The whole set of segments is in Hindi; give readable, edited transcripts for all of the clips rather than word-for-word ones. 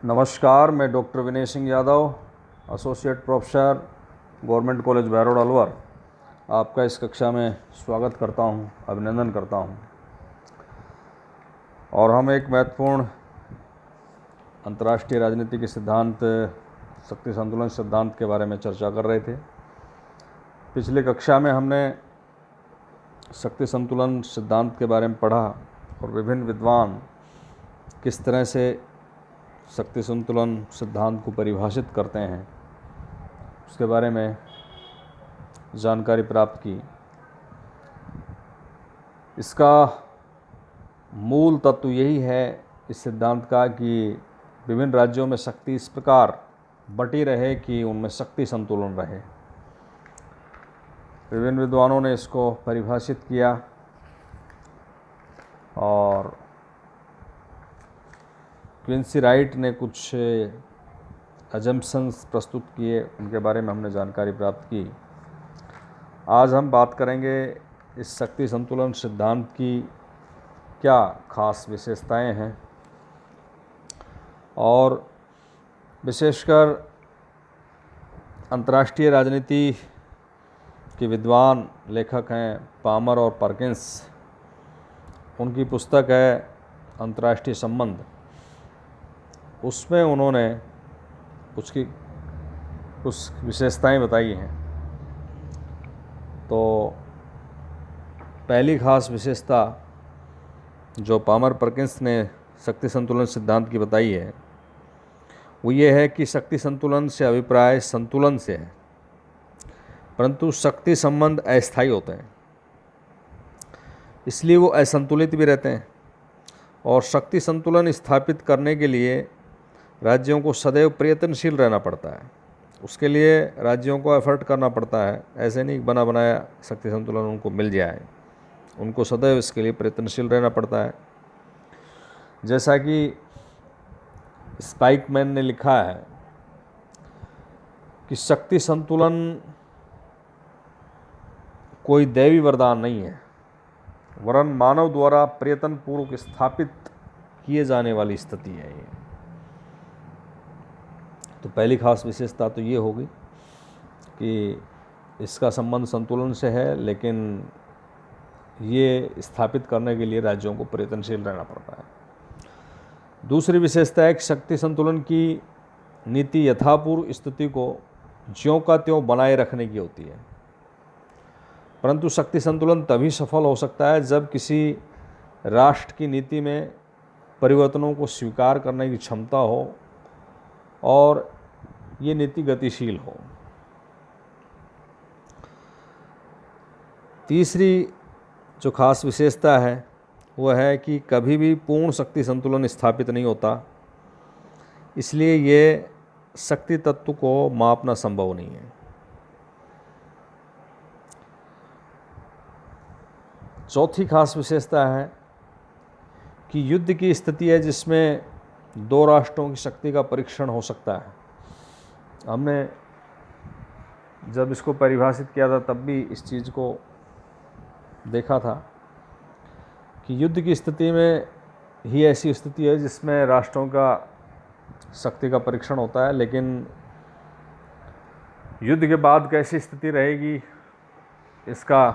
नमस्कार, मैं doctor Vinay Singh Yadav, associate professor, government college Behror Alwar, आपका इस कक्षा में स्वागत करता हूं, अभिनंदन करता हूं। और हम एक महत्वपूर्ण अंतर्राष्ट्रीय राजनीति के सिद्धांत, शक्ति संतुलन सिद्धांत के बारे में चर्चा कर रहे थे। पिछली कक्षा में हमने शक्ति संतुलन सिद्धांत के बारे में पढ़ा और विभिन्न विद्वान किस तरह से शक्ति संतुलन सिद्धांत को परिभाषित करते हैं उसके बारे में जानकारी प्राप्त की। इसका मूल तत्व यही है इस सिद्धांत का कि विभिन्न राज्यों में शक्ति इस प्रकार बटी रहे कि उनमें शक्ति संतुलन रहे। विभिन्न विद्वानों ने इसको परिभाषित किया और क्विंसी राइट ने कुछ अजम्पशंस प्रस्तुत किए, उनके बारे में हमने जानकारी प्राप्त की। आज हम बात करेंगे इस शक्ति संतुलन सिद्धांत की क्या खास विशेषताएं हैं और विशेषकर अंतर्राष्ट्रीय राजनीति के विद्वान लेखक हैं पामर और परकिंस। उनकी पुस्तक है अंतर्राष्ट्रीय संबंध। उसमें उन्होंने उसकी कुछ विशेषताएं बताई हैं। तो पहली खास विशेषता जो पामर परकिंस ने शक्ति संतुलन सिद्धांत की बताई है वो ये है कि शक्ति संतुलन से अभिप्राय संतुलन से है, परंतु शक्ति संबंध अस्थायी होते हैं, इसलिए वो असंतुलित भी रहते हैं। और शक्ति संतुलन स्थापित करने के लिए राज्यों को सदैव प्रयत्नशील रहना पड़ता है। उसके लिए राज्यों को एफर्ट करना पड़ता है। ऐसे नहीं बना बनाया शक्ति संतुलन उनको मिल जाए, उनको सदैव इसके लिए प्रयत्नशील रहना पड़ता है। जैसा कि स्पाइकमैन ने लिखा है कि शक्ति संतुलन कोई दैवी वरदान नहीं है, वरन मानव द्वारा प्रयत्नपूर्वक स्थापित किए जाने वाली स्थिति है ये। तो पहली खास विशेषता तो ये होगी कि इसका संबंध संतुलन से है, लेकिन ये स्थापित करने के लिए राज्यों को प्रयत्नशील रहना पड़ता है। दूसरी विशेषता है कि शक्ति संतुलन की नीति यथापूर्व स्थिति को ज्यों का त्यों बनाए रखने की होती है, परंतु शक्ति संतुलन तभी सफल हो सकता है जब किसी राष्ट्र की नीति में परिवर्तनों को स्वीकार करने की क्षमता हो और ये नीति गतिशील हो। तीसरी जो खास विशेषता है वह है कि कभी भी पूर्ण शक्ति संतुलन स्थापित नहीं होता, इसलिए ये शक्ति तत्व को मापना संभव नहीं है। चौथी खास विशेषता है कि युद्ध की स्थिति है जिसमें दो राष्ट्रों की शक्ति का परीक्षण हो सकता है। हमने जब इसको परिभाषित किया था तब भी इस चीज़ को देखा था कि युद्ध की स्थिति में ही ऐसी स्थिति है जिसमें राष्ट्रों का शक्ति का परीक्षण होता है, लेकिन युद्ध के बाद कैसी स्थिति रहेगी इसका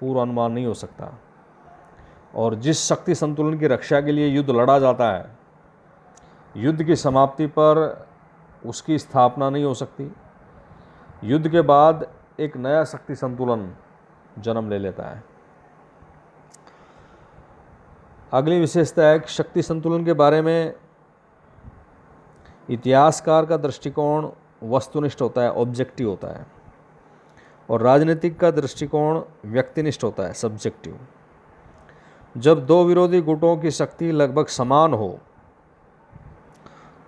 पूर्व अनुमान नहीं हो सकता। और जिस शक्ति संतुलन की रक्षा के लिए युद्ध लड़ा जाता है, युद्ध की समाप्ति पर उसकी स्थापना नहीं हो सकती। युद्ध के बाद एक नया शक्ति संतुलन जन्म ले लेता है। अगली विशेषता है कि शक्ति संतुलन के बारे में इतिहासकार का दृष्टिकोण वस्तुनिष्ठ होता है, ऑब्जेक्टिव होता है, और राजनीतिक का दृष्टिकोण व्यक्तिनिष्ठ होता है, सब्जेक्टिव। जब दो विरोधी गुटों की शक्ति लगभग समान हो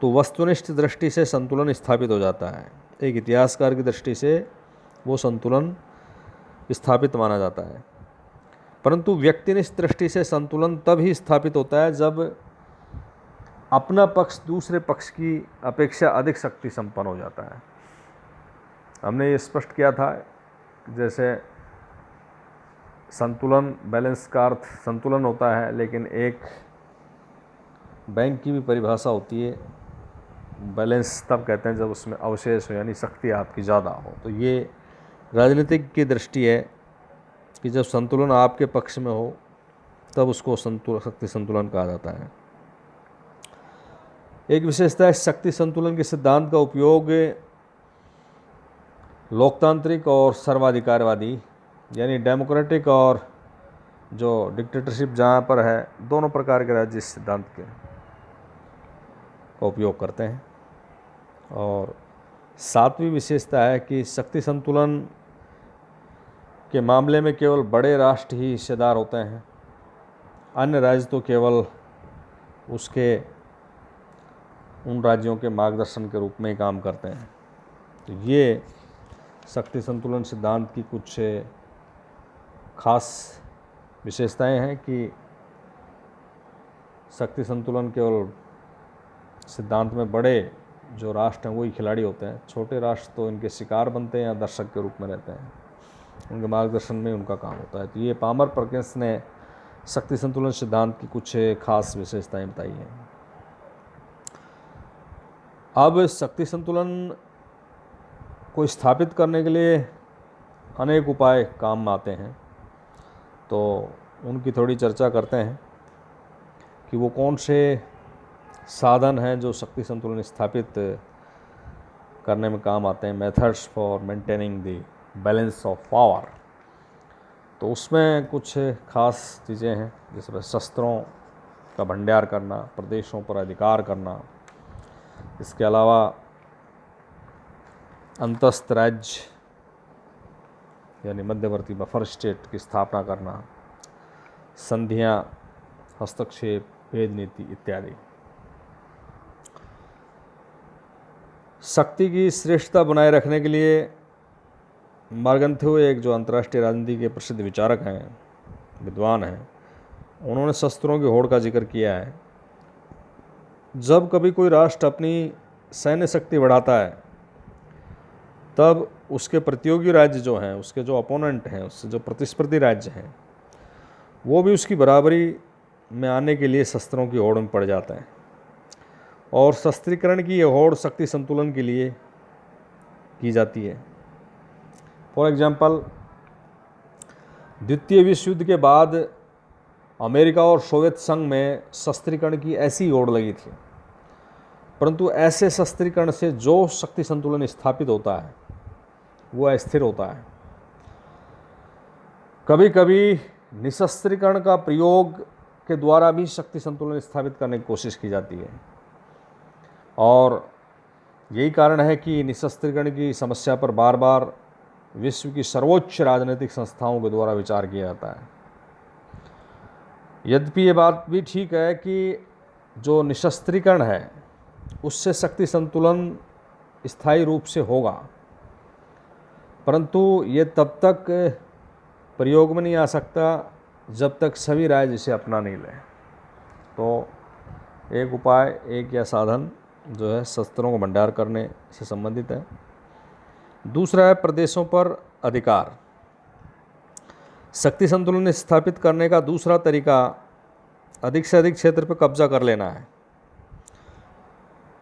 तो वस्तुनिष्ठ दृष्टि से संतुलन स्थापित हो जाता है। एक इतिहासकार की दृष्टि से वो संतुलन स्थापित माना जाता है, परंतु व्यक्तिनिष्ठ दृष्टि से संतुलन तब ही स्थापित होता है जब अपना पक्ष दूसरे पक्ष की अपेक्षा अधिक शक्ति संपन्न हो जाता है। हमने ये स्पष्ट किया था, जैसे संतुलन, बैलेंस का अर्थ संतुलन होता है, लेकिन एक बैंक की भी परिभाषा होती है बैलेंस तब कहते हैं जब उसमें अवशेष हो, यानी शक्ति आपकी ज़्यादा हो। तो ये राजनीतिक की दृष्टि है कि जब संतुलन आपके पक्ष में हो तब उसको शक्ति संतुलन कहा जाता है। एक विशेषता है शक्ति संतुलन के सिद्धांत का उपयोग लोकतांत्रिक और सर्वाधिकारवादी यानी डेमोक्रेटिक और जो डिक्टेटरशिप जहाँ पर है, दोनों प्रकार के राज्य इस सिद्धांत के का उपयोग करते हैं। और सातवीं विशेषता है कि शक्ति संतुलन के मामले में केवल बड़े राष्ट्र ही हिस्सेदार होते हैं, अन्य राज्य तो केवल उसके उन राज्यों के मार्गदर्शन के रूप में ही काम करते हैं। तो ये शक्ति संतुलन सिद्धांत की कुछ खास विशेषताएं हैं कि शक्ति संतुलन केवल सिद्धांत में बड़े जो राष्ट्र हैं वही खिलाड़ी होते हैं, छोटे राष्ट्र तो इनके शिकार बनते हैं या दर्शक के रूप में रहते हैं, उनके मार्गदर्शन में उनका काम होता है। तो ये पामर परकिंस ने शक्ति संतुलन सिद्धांत की कुछ खास विशेषताएं बताई हैं। अब शक्ति संतुलन को स्थापित करने के लिए अनेक उपाय काम में आते हैं, तो उनकी थोड़ी चर्चा करते हैं कि वो कौन से साधन हैं जो शक्ति संतुलन स्थापित करने में काम आते हैं। Methods for maintaining the balance of power. तो उसमें कुछ खास चीज़ें हैं, जैसे शस्त्रों का भंडार करना, प्रदेशों पर अधिकार करना, इसके अलावा अंतस्थ राज्य यानी मध्यवर्ती बफर स्टेट की स्थापना करना, संधियां, हस्तक्षेप, भेद नीति इत्यादि। शक्ति की श्रेष्ठता बनाए रखने के लिए मार्गन्थ्यू एक जो अंतर्राष्ट्रीय राजनीति के प्रसिद्ध विचारक हैं, विद्वान हैं, उन्होंने शस्त्रों की होड़ का जिक्र किया है। जब कभी कोई राष्ट्र अपनी सैन्य शक्ति बढ़ाता है तब उसके प्रतियोगी राज्य जो हैं, उसके जो अपोनेंट हैं, उससे जो प्रतिस्पर्धी राज्य हैं, वो भी उसकी बराबरी में आने के लिए शस्त्रों की होड़ में पड़ जाते हैं। और शस्त्रीकरण की ये होड़ शक्ति संतुलन के लिए की जाती है। फॉर एग्जाम्पल, द्वितीय विश्व युद्ध के बाद अमेरिका और सोवियत संघ में शस्त्रीकरण की ऐसी होड़ लगी थी, परंतु ऐसे शस्त्रीकरण से जो शक्ति संतुलन स्थापित होता है वो अस्थिर होता है। कभी कभी निशस्त्रीकरण का प्रयोग के द्वारा भी शक्ति संतुलन स्थापित करने की कोशिश की जाती है, और यही कारण है कि निशस्त्रीकरण की समस्या पर बार बार विश्व की सर्वोच्च राजनीतिक संस्थाओं के द्वारा विचार किया जाता है। यद्यपि ये बात भी ठीक है कि जो निशस्त्रीकरण है उससे शक्ति संतुलन स्थायी रूप से होगा, परंतु ये तब तक प्रयोग में नहीं आ सकता जब तक सभी राज्य इसे अपना नहीं लें। तो एक उपाय, एक या साधन जो है शस्त्रों को भंडार करने से संबंधित है। दूसरा है प्रदेशों पर अधिकार। शक्ति संतुलन स्थापित करने का दूसरा तरीका अधिक से अधिक क्षेत्र पर कब्जा कर लेना है।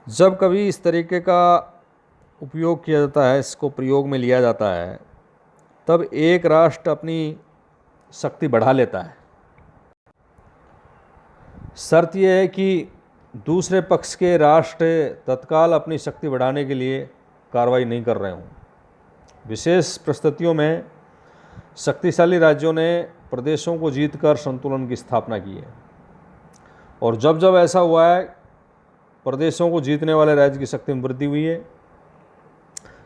जब कभी इस तरीके का उपयोग किया जाता है, इसको प्रयोग में लिया जाता है, तब एक राष्ट्र अपनी शक्ति बढ़ा लेता है। शर्त यह है कि दूसरे पक्ष के राष्ट्र तत्काल अपनी शक्ति बढ़ाने के लिए कार्रवाई नहीं कर रहे हों। विशेष परिस्थितियों में शक्तिशाली राज्यों ने प्रदेशों को जीतकर संतुलन की स्थापना की है, और जब जब ऐसा हुआ है प्रदेशों को जीतने वाले राज्य की शक्ति में वृद्धि हुई है।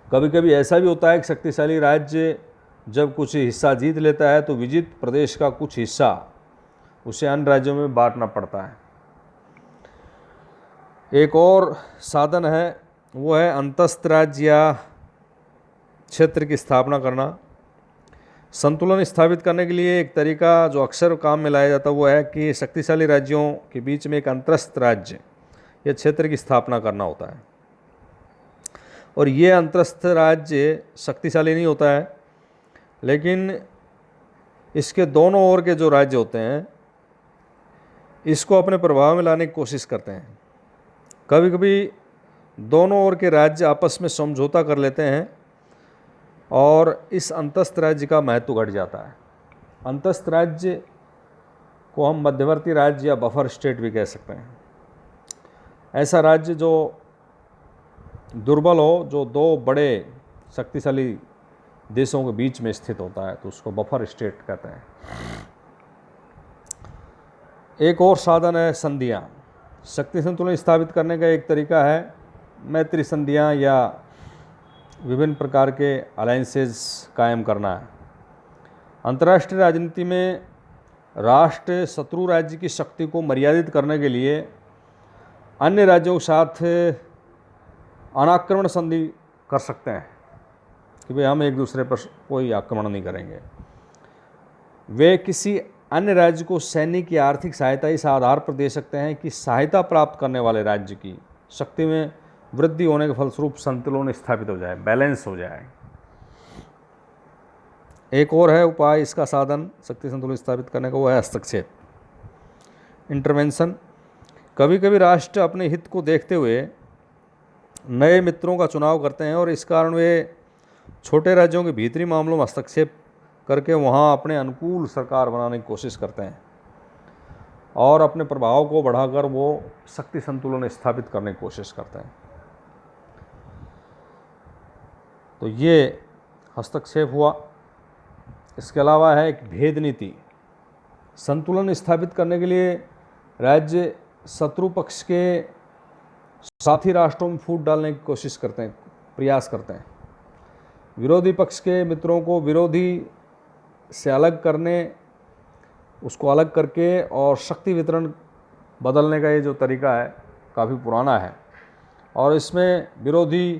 कभी कभी ऐसा भी होता है कि शक्तिशाली राज्य जब कुछ हिस्सा जीत लेता है तो विजित प्रदेश का कुछ हिस्सा उसे अन्य राज्यों में बांटना पड़ता है। एक और साधन है, वो है अंतस्थ राज्य या क्षेत्र की स्थापना करना। संतुलन स्थापित करने के लिए एक तरीका जो अक्सर काम में लाया जाता है वो है कि शक्तिशाली राज्यों के बीच में एक अंतस्थ राज्य या क्षेत्र की स्थापना करना होता है, और ये अंतस्थ राज्य शक्तिशाली नहीं होता है, लेकिन इसके दोनों ओर के जो राज्य होते हैं इसको अपने प्रभाव में लाने की कोशिश करते हैं। कभी कभी दोनों ओर के राज्य आपस में समझौता कर लेते हैं और इस अंतस्थ राज्य का महत्व घट जाता है। अंतस्थ राज्य को हम मध्यवर्ती राज्य या बफर स्टेट भी कह सकते हैं। ऐसा राज्य जो दुर्बल हो, जो दो बड़े शक्तिशाली देशों के बीच में स्थित होता है, तो उसको बफर स्टेट कहते हैं। एक और साधन है संधियाँ। शक्ति संतुलन स्थापित करने का एक तरीका है मैत्री संधियाँ या विभिन्न प्रकार के अलायंसेस कायम करना है। अंतर्राष्ट्रीय राजनीति में राष्ट्र शत्रु राज्य की शक्ति को मर्यादित करने के लिए अन्य राज्यों के साथ अनाक्रमण संधि कर सकते हैं कि भाई हम एक दूसरे पर कोई आक्रमण नहीं करेंगे। वे किसी अन्य राज्य को सैनिक या आर्थिक सहायता इस आधार पर दे सकते हैं कि सहायता प्राप्त करने वाले राज्य की शक्ति में वृद्धि होने के फलस्वरूप संतुलन स्थापित हो जाए, बैलेंस हो जाए। एक और है उपाय इसका साधन शक्ति संतुलन स्थापित करने का, वो है हस्तक्षेप, इंटरवेंशन। कभी कभी राष्ट्र अपने हित को देखते हुए नए मित्रों का चुनाव करते हैं और इस कारण वे छोटे राज्यों के भीतरी मामलों में हस्तक्षेप करके वहाँ अपने अनुकूल सरकार बनाने की कोशिश करते हैं और अपने प्रभाव को बढ़ाकर वो शक्ति संतुलन स्थापित करने की कोशिश करते हैं। तो ये हस्तक्षेप हुआ। इसके अलावा है एक भेद नीति। संतुलन स्थापित करने के लिए राज्य शत्रु पक्ष के साथी राष्ट्रों में फूट डालने की कोशिश करते हैं, प्रयास करते हैं। विरोधी पक्ष के मित्रों को विरोधी से अलग करने, उसको अलग करके और शक्ति वितरण बदलने का ये जो तरीका है काफ़ी पुराना है और इसमें विरोधी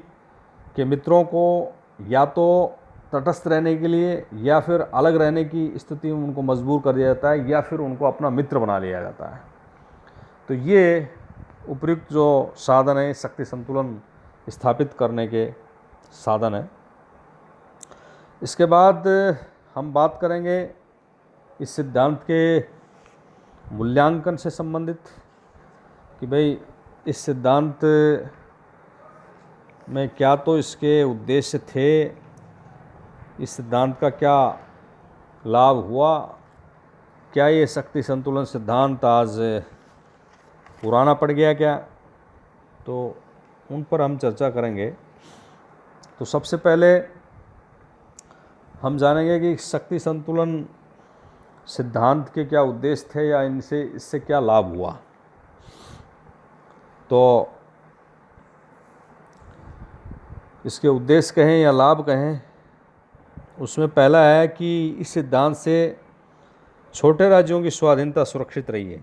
के मित्रों को या तो तटस्थ रहने के लिए या फिर अलग रहने की स्थिति में उनको मजबूर कर दिया जाता है या फिर उनको अपना मित्र बना लिया जाता है। तो ये उपयुक्त जो साधन है शक्ति संतुलन स्थापित करने के साधन है। इसके बाद हम बात करेंगे इस सिद्धांत के मूल्यांकन से संबंधित कि भाई इस सिद्धांत में क्या तो इसके उद्देश्य थे, इस सिद्धांत का क्या लाभ हुआ, क्या ये शक्ति संतुलन सिद्धांत आज पुराना पड़ गया क्या, तो उन पर हम चर्चा करेंगे। तो सबसे पहले हम जानेंगे कि शक्ति संतुलन सिद्धांत के क्या उद्देश्य थे या इससे क्या लाभ हुआ। तो इसके उद्देश्य कहें या लाभ कहें, उसमें पहला है कि इस सिद्धांत से छोटे राज्यों की स्वाधीनता सुरक्षित रही है।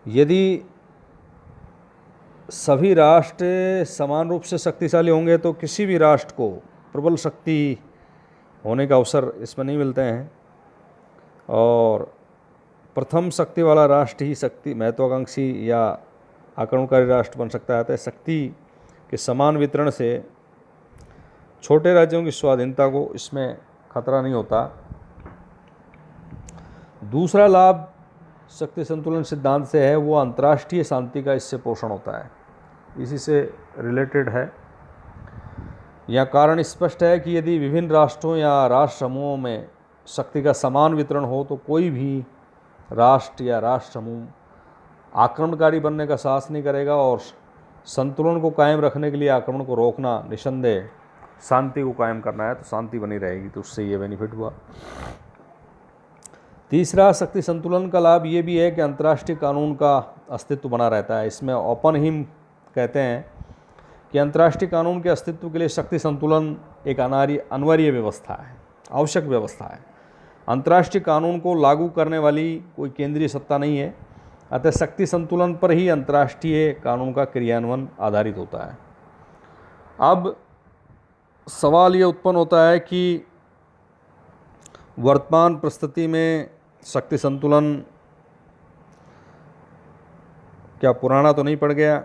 यदि सभी राष्ट्र समान रूप से शक्तिशाली होंगे तो किसी भी राष्ट्र को प्रबल शक्ति होने का अवसर इसमें नहीं मिलते हैं और प्रथम शक्ति वाला राष्ट्र ही शक्ति महत्वाकांक्षी या आक्रमणकारी राष्ट्र बन सकता है। शक्ति के समान वितरण से छोटे राज्यों की स्वाधीनता को इसमें खतरा नहीं होता। दूसरा लाभ शक्ति संतुलन सिद्धांत से है वो अंतर्राष्ट्रीय शांति का इससे पोषण होता है, इसी से रिलेटेड है। यह कारण स्पष्ट है कि यदि विभिन्न राष्ट्रों या राष्ट्र समूहों में शक्ति का समान वितरण हो तो कोई भी राष्ट्र या राष्ट्र समूह आक्रमणकारी बनने का साहस नहीं करेगा और संतुलन को कायम रखने के लिए आक्रमण को रोकना, निसंदेह शांति को कायम करना है तो शांति बनी रहेगी। तो उससे ये बेनिफिट हुआ। तीसरा शक्ति संतुलन का लाभ ये भी है कि अंतर्राष्ट्रीय कानून का अस्तित्व बना रहता है। इसमें ओपनहीम कहते हैं कि अंतर्राष्ट्रीय कानून के अस्तित्व के लिए शक्ति संतुलन एक अनिवार्य व्यवस्था है, आवश्यक व्यवस्था है। अंतर्राष्ट्रीय कानून को लागू करने वाली कोई केंद्रीय सत्ता नहीं है, अतः शक्ति संतुलन पर ही अंतर्राष्ट्रीय कानून का क्रियान्वयन आधारित होता है। अब सवाल ये उत्पन्न होता है कि वर्तमान परिस्थिति में शक्ति संतुलन क्या पुराना तो नहीं पड़ गया?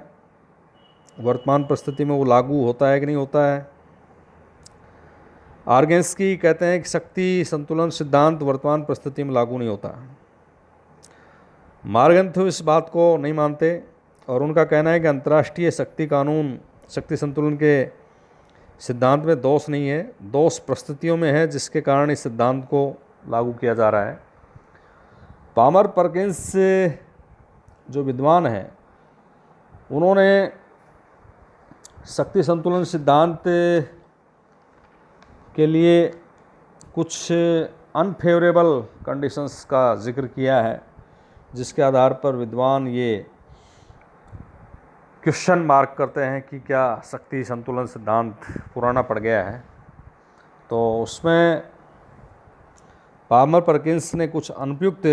वर्तमान परिस्थिति में वो लागू होता है कि नहीं होता है? आर्गेंस्की कहते हैं कि शक्ति संतुलन सिद्धांत वर्तमान परिस्थिति में लागू नहीं होता। मार्गन्थु इस बात को नहीं मानते और उनका कहना है कि अंतर्राष्ट्रीय शक्ति कानून शक्ति संतुलन के सिद्धांत में दोष नहीं है, दोष परिस्थितियों में है जिसके कारण इस सिद्धांत को लागू किया जा रहा है। पामर परकिंस जो विद्वान हैं उन्होंने शक्ति संतुलन सिद्धांत के लिए कुछ अनफेवरेबल कंडीशंस का जिक्र किया है, जिसके आधार पर विद्वान ये क्वेश्चन मार्क करते हैं कि क्या शक्ति संतुलन सिद्धांत पुराना पड़ गया है। तो उसमें पामर परकिंस ने कुछ अनुपयुक्त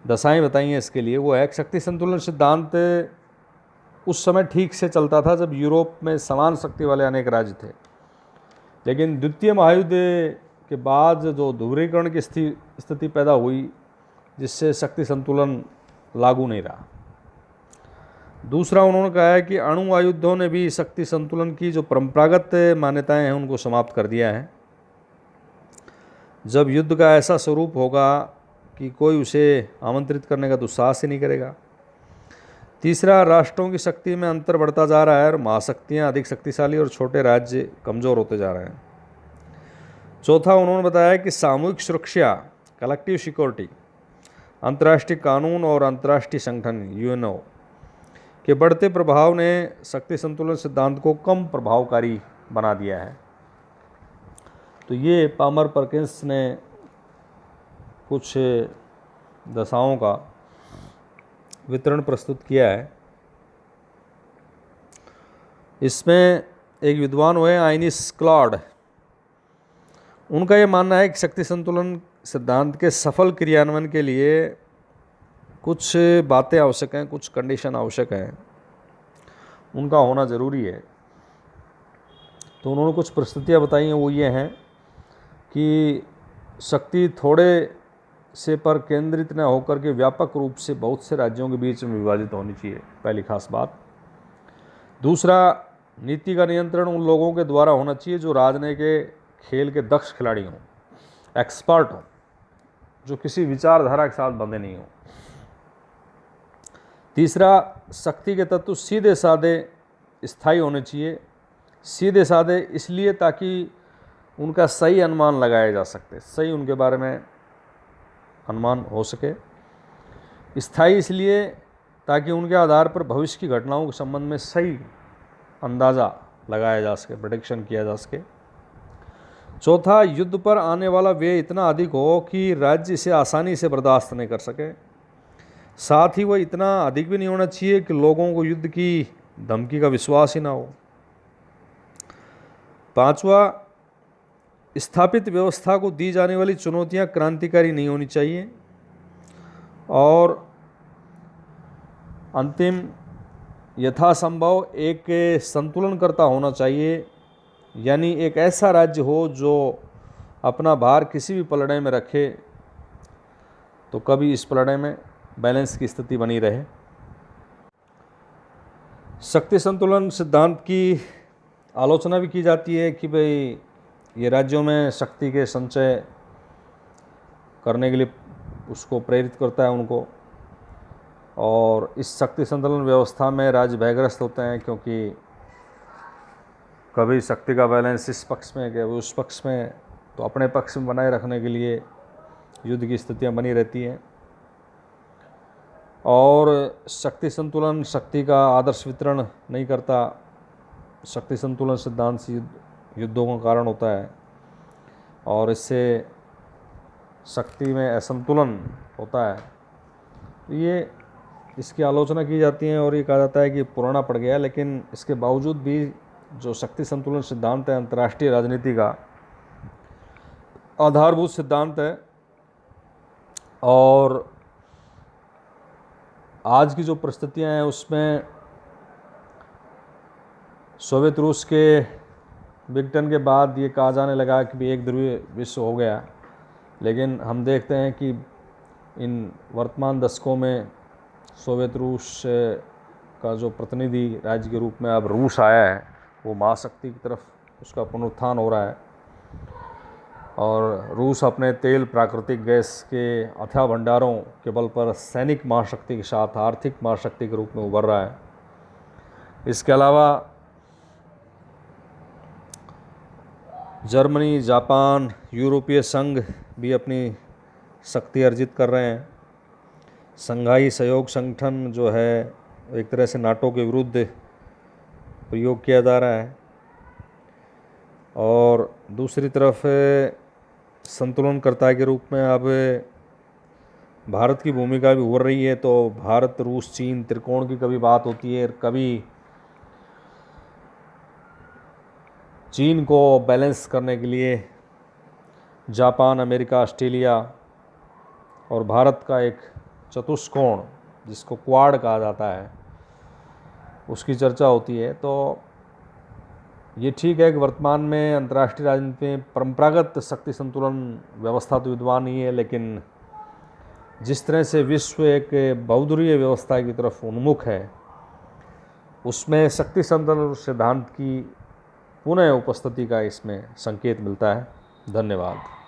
दशाएं बताई हैं इसके लिए। वो है शक्ति संतुलन सिद्धांत उस समय ठीक से चलता था जब यूरोप में समान शक्ति वाले अनेक राज्य थे, लेकिन द्वितीय महायुद्ध के बाद जो ध्रुवीकरण की स्थिति पैदा हुई जिससे शक्ति संतुलन लागू नहीं रहा। दूसरा उन्होंने कहा है कि अणु आयुद्धों ने भी शक्ति संतुलन की जो परंपरागत मान्यताएं हैं उनको समाप्त कर दिया है। जब युद्ध का ऐसा स्वरूप होगा कि कोई उसे आमंत्रित करने का दुस्साहस ही नहीं करेगा। तीसरा, राष्ट्रों की शक्ति में अंतर बढ़ता जा रहा है और महाशक्तियाँ अधिक शक्तिशाली और छोटे राज्य कमज़ोर होते जा रहे हैं। चौथा, उन्होंने बताया कि सामूहिक सुरक्षा कलेक्टिव सिक्योरिटी, अंतर्राष्ट्रीय कानून और अंतर्राष्ट्रीय संगठन यूएनओ के बढ़ते प्रभाव ने शक्ति संतुलन सिद्धांत को कम प्रभावकारी बना दिया है। तो ये पामर परकिंस ने कुछ दशाओं का वितरण प्रस्तुत किया है। इसमें एक विद्वान हुए आइनिस क्लॉड, उनका ये मानना है कि शक्ति संतुलन सिद्धांत के सफल क्रियान्वयन के लिए कुछ बातें आवश्यक हैं, कुछ कंडीशन आवश्यक हैं, उनका होना ज़रूरी है। तो उन्होंने कुछ परिस्थितियाँ बताई हैं, वो ये हैं कि शक्ति थोड़े से पर केंद्रित न होकर के व्यापक रूप से बहुत से राज्यों के बीच में विभाजित होनी चाहिए, पहली खास बात। दूसरा, नीति का नियंत्रण उन लोगों के द्वारा होना चाहिए जो राजनीति के खेल के दक्ष खिलाड़ी हों, एक्सपर्ट हों, जो किसी विचारधारा के साथ बंधे नहीं हों। तीसरा, शक्ति के तत्व सीधे साधे स्थायी होने चाहिए। सीधे साधे इसलिए ताकि उनका सही अनुमान लगाया जा सकते, सही उनके बारे में अनुमान हो सके। स्थायी इसलिए ताकि उनके आधार पर भविष्य की घटनाओं के संबंध में सही अंदाज़ा लगाया जा सके, प्रेडिक्शन किया जा सके। चौथा, युद्ध पर आने वाला व्यय इतना अधिक हो कि राज्य इसे आसानी से बर्दाश्त नहीं कर सके। साथ ही वह इतना अधिक भी नहीं होना चाहिए कि लोगों को युद्ध की धमकी का विश्वास ही ना हो। पांचवा, स्थापित व्यवस्था को दी जाने वाली चुनौतियां क्रांतिकारी नहीं होनी चाहिए। और अंतिम, यथासंभव एक संतुलनकर्ता होना चाहिए, यानी एक ऐसा राज्य हो जो अपना भार किसी भी पलड़े में रखे तो कभी इस पलड़े में बैलेंस की स्थिति बनी रहे। शक्ति संतुलन सिद्धांत की आलोचना भी की जाती है कि भाई ये राज्यों में शक्ति के संचय करने के लिए उसको प्रेरित करता है उनको, और इस शक्ति संतुलन व्यवस्था में राज्य भयग्रस्त होते हैं क्योंकि कभी शक्ति का बैलेंस इस पक्ष में कभी उस पक्ष में, तो अपने पक्ष में बनाए रखने के लिए युद्ध की स्थितियां बनी रहती हैं। और शक्ति संतुलन शक्ति का आदर्श वितरण नहीं करता। शक्ति संतुलन सिद्धांत से युद्धों का कारण होता है और इससे शक्ति में असंतुलन होता है। तो ये इसकी आलोचना की जाती है और ये कहा जाता है कि पुराना पड़ गया है, लेकिन इसके बावजूद भी जो शक्ति संतुलन सिद्धांत है अंतर्राष्ट्रीय राजनीति का आधारभूत सिद्धांत है। और आज की जो परिस्थितियां हैं उसमें सोवियत रूस के विघटन के बाद ये कहा जाने लगा कि भी एक ध्रुवीय विश्व हो गया, लेकिन हम देखते हैं कि इन वर्तमान दशकों में सोवियत रूस का जो प्रतिनिधि राज्य के रूप में अब रूस आया है, वो महाशक्ति की तरफ उसका पुनरुत्थान हो रहा है। और रूस अपने तेल प्राकृतिक गैस के अथाह भंडारों के बल पर सैनिक महाशक्ति के साथ आर्थिक महाशक्ति के रूप में उभर रहा है। इसके अलावा जर्मनी, जापान, यूरोपीय संघ भी अपनी शक्ति अर्जित कर रहे हैं। संघाई सहयोग संगठन जो है एक तरह से नाटो के विरुद्ध प्रयोग किया जा रहा है, और दूसरी तरफ संतुलनकर्ता के रूप में अब भारत की भूमिका भी उभर रही है। तो भारत, रूस, चीन त्रिकोण की कभी बात होती है, कभी चीन को बैलेंस करने के लिए जापान, अमेरिका, ऑस्ट्रेलिया और भारत का एक चतुष्कोण जिसको क्वाड कहा जाता है उसकी चर्चा होती है। तो ये ठीक है कि वर्तमान में अंतर्राष्ट्रीय राजनीति में परंपरागत शक्ति संतुलन व्यवस्था तो विद्यमान नहीं है, लेकिन जिस तरह से विश्व एक बहुध्रुवीय व्यवस्था की तरफ उन्मुख है, उसमें शक्ति संतुलन सिद्धांत की पुनः उपस्थिति का इसमें संकेत मिलता है। धन्यवाद।